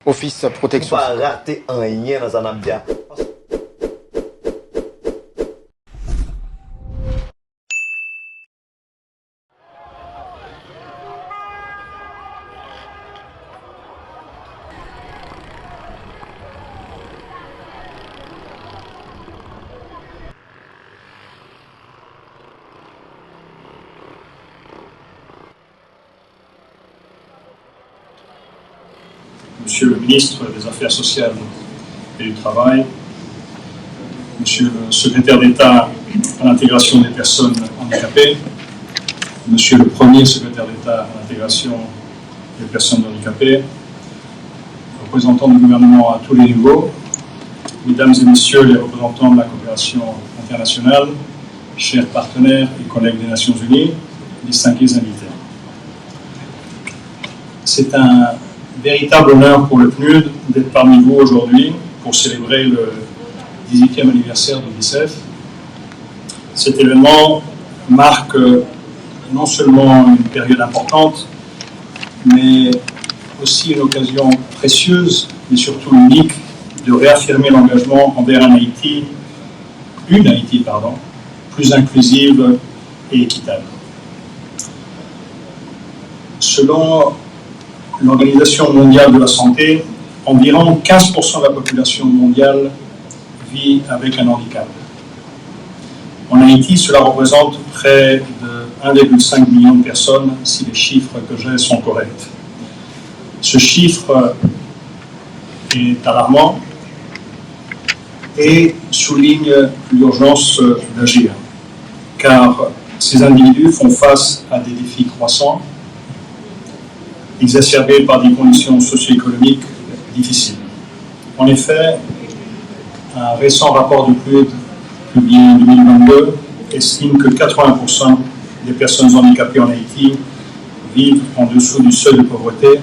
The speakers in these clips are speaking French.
Office protection. Pas rater un rien dans un abdia. Monsieur le ministre des Affaires sociales et du Travail, Monsieur le secrétaire d'État à l'intégration des personnes handicapées, Monsieur le premier secrétaire d'État à l'intégration des personnes handicapées, représentants du gouvernement à tous les niveaux, Mesdames et Messieurs les représentants de la coopération internationale, chers partenaires et collègues des Nations Unies, distingués invités. C'est un véritable honneur pour le PNUD d'être parmi vous aujourd'hui pour célébrer le 18e anniversaire de l'UNICEF. Cet événement marque non seulement une période importante, mais aussi une occasion précieuse, mais surtout unique, de réaffirmer l'engagement envers une Haïti plus inclusive et équitable. Selon l'Organisation mondiale de la santé, environ 15% de la population mondiale vit avec un handicap. En Haïti, cela représente près de 1,5 million de personnes, si les chiffres que j'ai sont corrects. Ce chiffre est alarmant et souligne l'urgence d'agir, car ces individus font face à des défis croissants, exacerbés par des conditions socio-économiques difficiles. En effet, un récent rapport du PNUD publié en 2022 estime que 80% des personnes handicapées en Haïti vivent en dessous du seuil de pauvreté,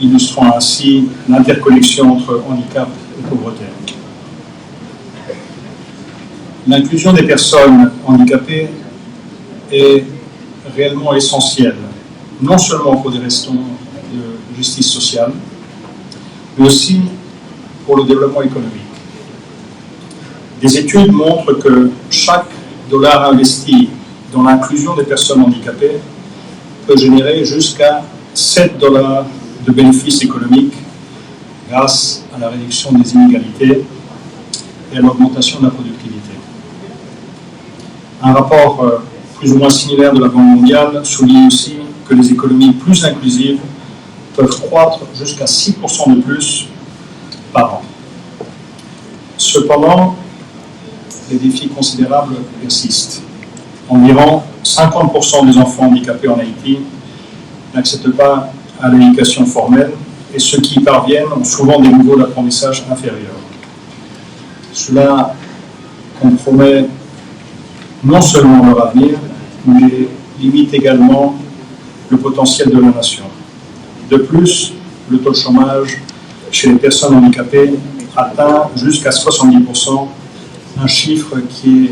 illustrant ainsi l'interconnexion entre handicap et pauvreté. L'inclusion des personnes handicapées est réellement essentielle, non seulement pour des raisons de justice sociale, mais aussi pour le développement économique. Des études montrent que chaque dollar investi dans l'inclusion des personnes handicapées peut générer jusqu'à 7 dollars de bénéfices économiques grâce à la réduction des inégalités et à l'augmentation de la productivité. Un rapport plus ou moins similaire de la Banque mondiale souligne aussi que les économies plus inclusives peuvent croître jusqu'à 6% de plus par an. Cependant, les défis considérables persistent. Environ 50% des enfants handicapés en Haïti n'accèdent pas à l'éducation formelle et ceux qui y parviennent ont souvent des niveaux d'apprentissage inférieurs. Cela compromet non seulement leur avenir, mais limite également le potentiel de la nation. De plus, le taux de chômage chez les personnes handicapées atteint jusqu'à 70%, un chiffre qui est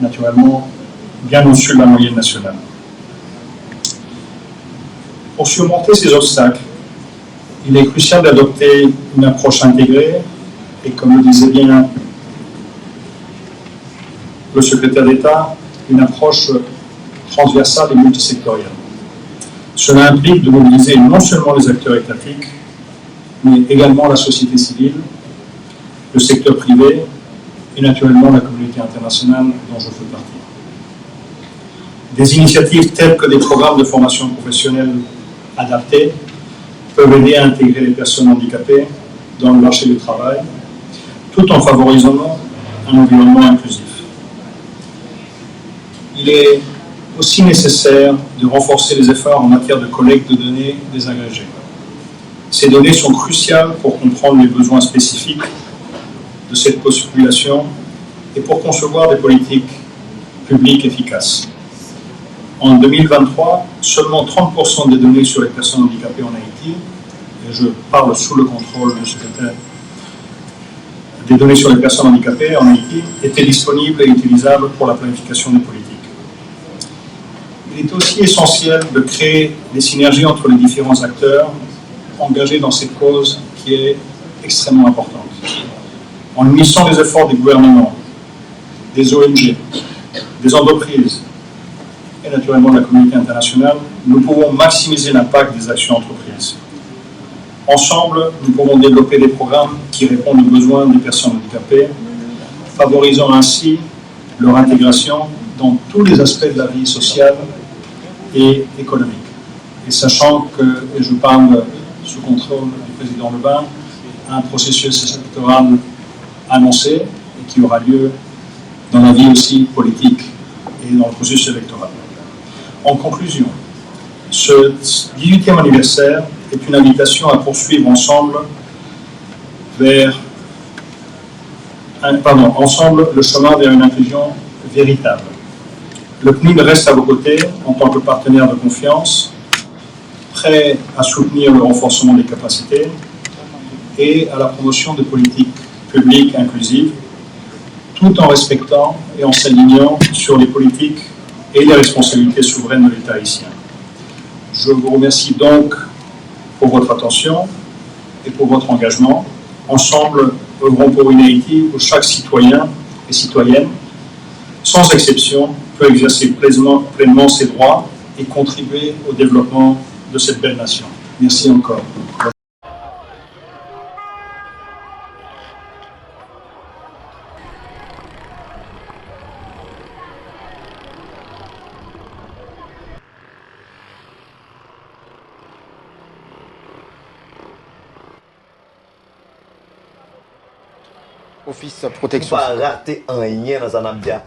naturellement bien au-dessus de la moyenne nationale. Pour surmonter ces obstacles, il est crucial d'adopter une approche intégrée et, comme le disait bien le secrétaire d'État, une approche transversale et multisectorielle. Cela implique de mobiliser non seulement les acteurs étatiques, mais également la société civile, le secteur privé et naturellement la communauté internationale dont je fais partie. Des initiatives telles que des programmes de formation professionnelle adaptés peuvent aider à intégrer les personnes handicapées dans le marché du travail, tout en favorisant un environnement inclusif. Il est aussi nécessaire de renforcer les efforts en matière de collecte de données désagrégées. Ces données sont cruciales pour comprendre les besoins spécifiques de cette population et pour concevoir des politiques publiques efficaces. En 2023, seulement 30% des données sur les personnes handicapées en Haïti, et je parle sous le contrôle du secrétaire, des données sur les personnes handicapées en Haïti étaient disponibles et utilisables pour la planification des politiques. Il est aussi essentiel de créer des synergies entre les différents acteurs engagés dans cette cause qui est extrêmement importante. En unissant les efforts des gouvernements, des ONG, des entreprises et naturellement de la communauté internationale, nous pouvons maximiser l'impact des actions entreprises. Ensemble, nous pouvons développer des programmes qui répondent aux besoins des personnes handicapées, favorisant ainsi leur intégration dans tous les aspects de la vie sociale et économique. Et sachant que, et je parle sous contrôle du président Lebin, un processus électoral annoncé et qui aura lieu dans la vie aussi politique et dans le processus électoral. En conclusion, ce 18e anniversaire est une invitation à poursuivre ensemble le chemin vers une inclusion véritable. Le CNIL reste à vos côtés en tant que partenaire de confiance, prêt à soutenir le renforcement des capacités et à la promotion de politiques publiques inclusives, tout en respectant et en s'alignant sur les politiques et les responsabilités souveraines de l'État haïtien. Je vous remercie donc pour votre attention et pour votre engagement. Ensemble, œuvrons pour une Haïti où chaque citoyen et citoyenne, sans exception, peut exercer pleinement ses droits et contribuer au développement de cette belle nation. Merci encore. Office protection. Pas rater un rien dans Zanambia.